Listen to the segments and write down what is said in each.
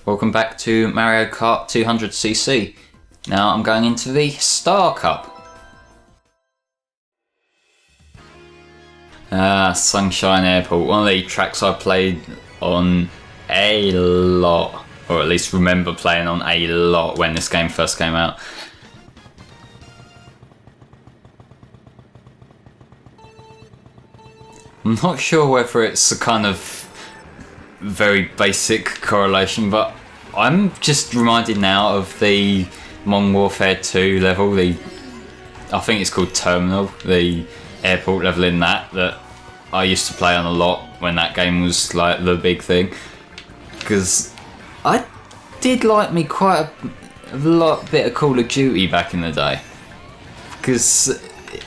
Welcome back to Mario Kart 200cc. Now I'm going into the Star Cup. Sunshine Airport, one of the tracks I played on a lot, or at least remember playing on a lot when this game first came out. I'm not sure whether it's a kind of very basic correlation, but I'm just reminded now of the Modern Warfare 2 level, I think it's called Terminal, the airport level in that I used to play on a lot when that game was like the big thing, because I did like me quite a lot bit of Call of Duty back in the day, because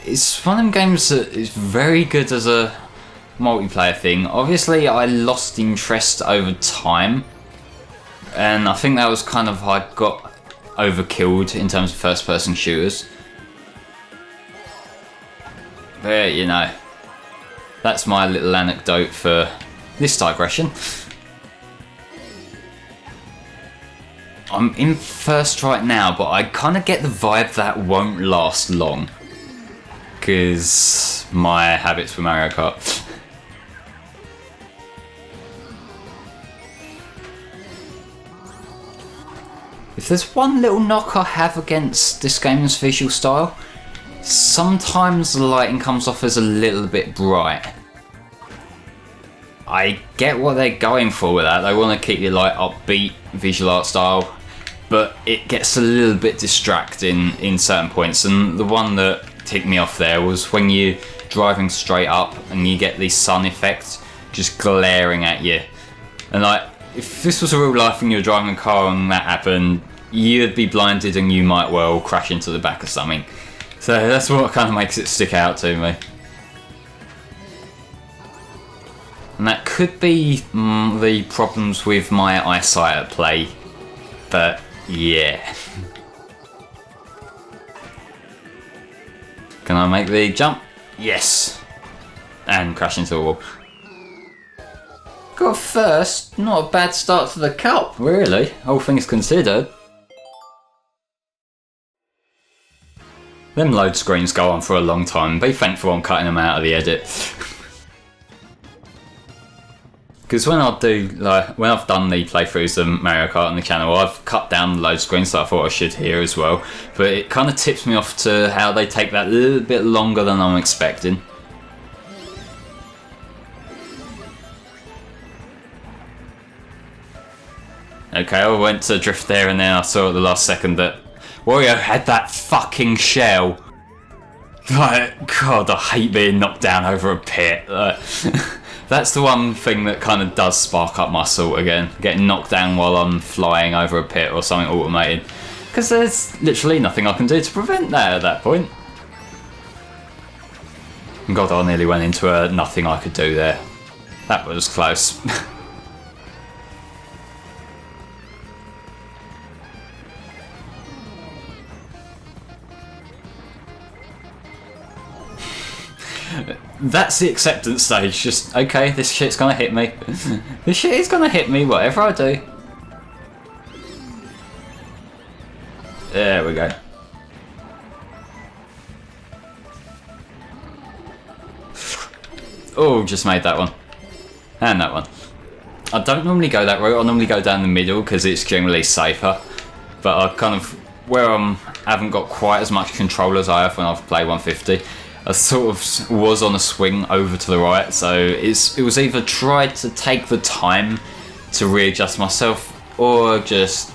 it's one of them games that is very good as a multiplayer thing. Obviously I lost interest over time, and I think that was kind of I got overkilled in terms of first person shooters. But you know, that's my little anecdote for this digression. I'm in first right now, but I kind of get the vibe that won't last long, because my habits with Mario Kart. If there's one little knock I have against this game's visual style, sometimes the lighting comes off as a little bit bright. I get what they're going for with that, they want to keep your like upbeat visual art style, but it gets a little bit distracting in certain points, and the one that ticked me off there was when you're driving straight up and you get the sun effect just glaring at you. And like, if this was a real life and you were driving a car and that happened, you'd be blinded and you might well crash into the back of something. So that's what kind of makes it stick out to me. And that could be the problems with my eyesight at play, but yeah. Can I make the jump? Yes! And crash into a wall. Got first, not a bad start to the cup, really, all things considered. Them load screens go on for a long time, be thankful I'm cutting them out of the edit. Because when I've done the playthroughs of Mario Kart on the channel, I've cut down the load screens that I thought I should here as well, but it kind of tips me off to how they take that a little bit longer than I'm expecting. Okay, I went to drift there and then I saw at the last second that Wario had that fucking shell. Like, God, I hate being knocked down over a pit. That's the one thing that kind of does spark up my assault again. Getting knocked down while I'm flying over a pit or something automated. Because there's literally nothing I can do to prevent that at that point. God, I nearly went into a nothing I could do there. That was close. That's the acceptance stage, just, okay, this shit's gonna hit me. This shit is gonna hit me, whatever I do. There we go. Oh, just made that one. And that one. I don't normally go that route, I normally go down the middle because it's generally safer. But I kind of, where I haven't got quite as much control as I have when I've played 150, I sort of was on a swing over to the right, so it was either try to take the time to readjust myself or just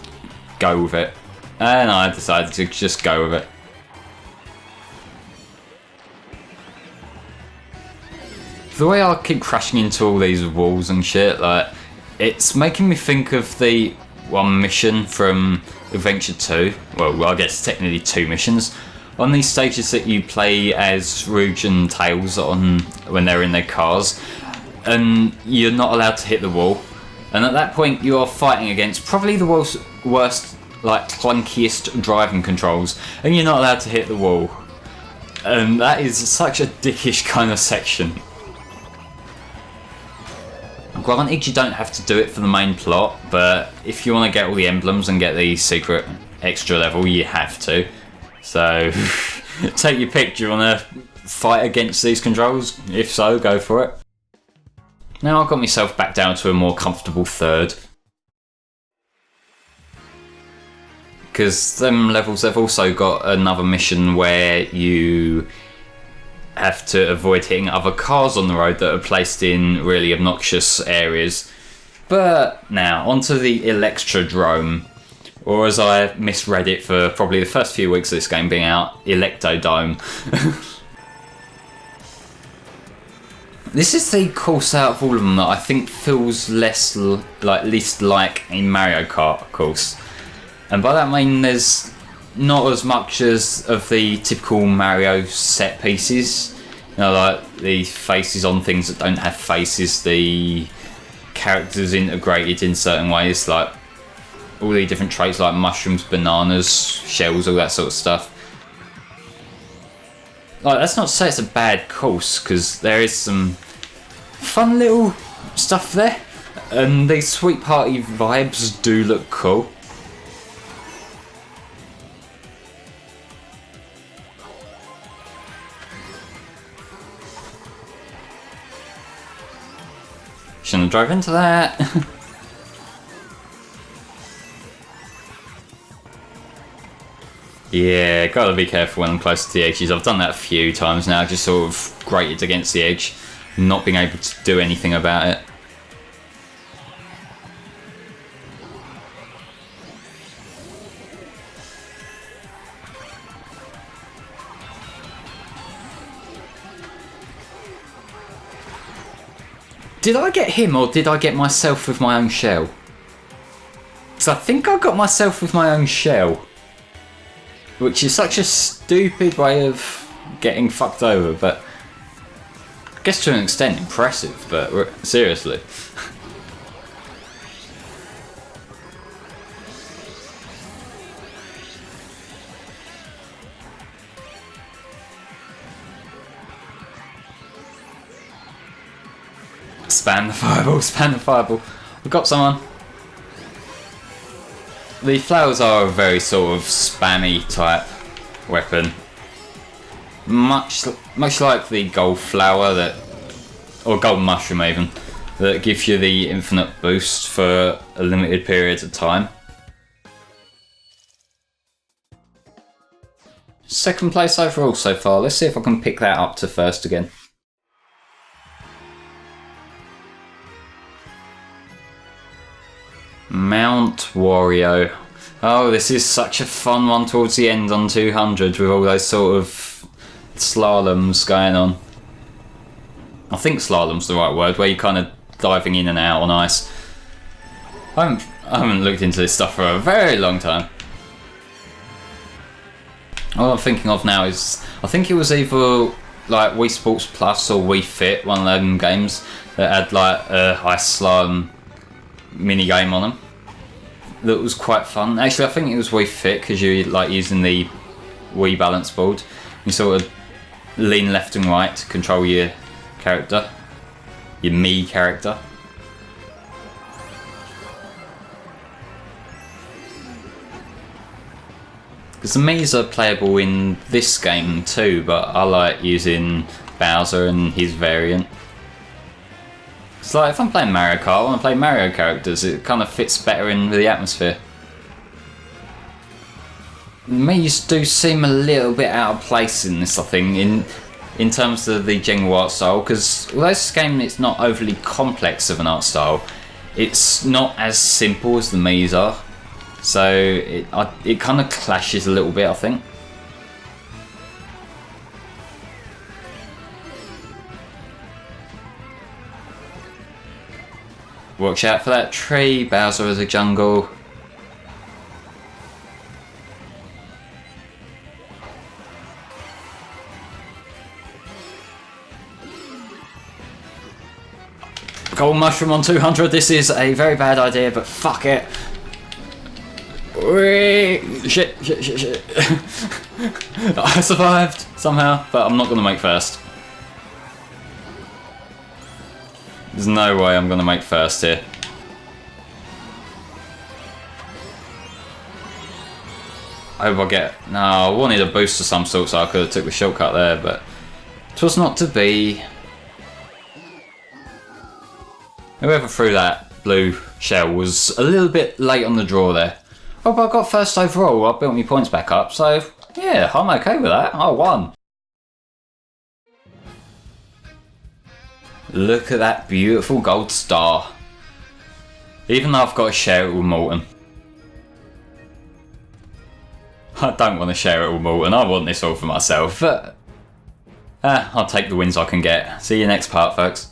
go with it. And I decided to just go with it. The way I keep crashing into all these walls and shit, like, it's making me think of the one mission from Adventure 2. Well, I guess technically 2 missions. On these stages that you play as Rouge and Tails on when they're in their cars, and you're not allowed to hit the wall, and at that point you are fighting against probably the world's worst, like, clunkiest driving controls, and you're not allowed to hit the wall. And that is such a dickish kind of section. granted, you don't have to do it for the main plot, but if you want to get all the emblems and get the secret extra level, you have to. So, take your pick. Do you want to fight against these controls? If so, go for it. Now I've got myself back down to a more comfortable third. Because them levels, they've also got another mission where you have to avoid hitting other cars on the road that are placed in really obnoxious areas. But now, onto the Electrodrome, or as I misread it for probably the first few weeks of this game being out, Electodome. This is the course out of all of them that I think feels least like a Mario Kart course. And by that I mean there's not as much as of the typical Mario set pieces. You know, like the faces on things that don't have faces, the characters integrated in certain ways, like all the different traits like mushrooms, bananas, shells, all that sort of stuff. Like, that's not to say it's a bad course, because there is some fun little stuff there, and these sweet party vibes do look cool. Shouldn't have drove into that. Yeah, gotta be careful when I'm close to the edges. I've done that a few times now, just sort of grated against the edge, not being able to do anything about it. Did I get him or did I get myself with my own shell? Because I think I got myself with my own shell. Which is such a stupid way of getting fucked over, but I guess to an extent impressive, but seriously. Spam the fireball, spam the fireball. We've got someone. The flowers are a very sort of spammy type weapon. Much like the gold flower or gold mushroom even, that gives you the infinite boost for a limited period of time. Second place overall so far. Let's see if I can pick that up to first again. Mount Wario. Oh, this is such a fun one towards the end on 200 with all those sort of slaloms going on. I think slalom's the right word, where you're kind of diving in and out on ice. I haven't looked into this stuff for a very long time. All I'm thinking of now is, I think it was either like Wii Sports Plus or Wii Fit, one of them games that had like a ice slalom mini game on them that was quite fun. Actually, I think it was Wii Fit, because you're like using the Wii balance board. You sort of lean left and right to control your character, your Mii character. Because the Miis are playable in this game too, but I like using Bowser and his variant. It's like, if I'm playing Mario Kart, I want to play Mario characters. It kind of fits better in the atmosphere. Miis do seem a little bit out of place in this, I think, in terms of the general art style, because although this game it's not overly complex of an art style, it's not as simple as the Miis are. So it kind of clashes a little bit, I think. Watch out for that tree, Bowser of the jungle. Gold mushroom on 200, this is a very bad idea, but fuck it. Shit. I survived somehow, but I'm not going to make first. There's no way I'm gonna make first here. I hope I get... No, I wanted a boost of some sort, so I could have took the shortcut there, but... 'twas not to be. Whoever threw that blue shell was a little bit late on the draw there. Oh, but I got first overall. I built my points back up, so yeah, I'm okay with that. I won. Look at that beautiful gold star. Even though I've got to share it with Morton. I don't want to share it with Morton. I want this all for myself, but I'll take the wins I can get. See you next part, folks.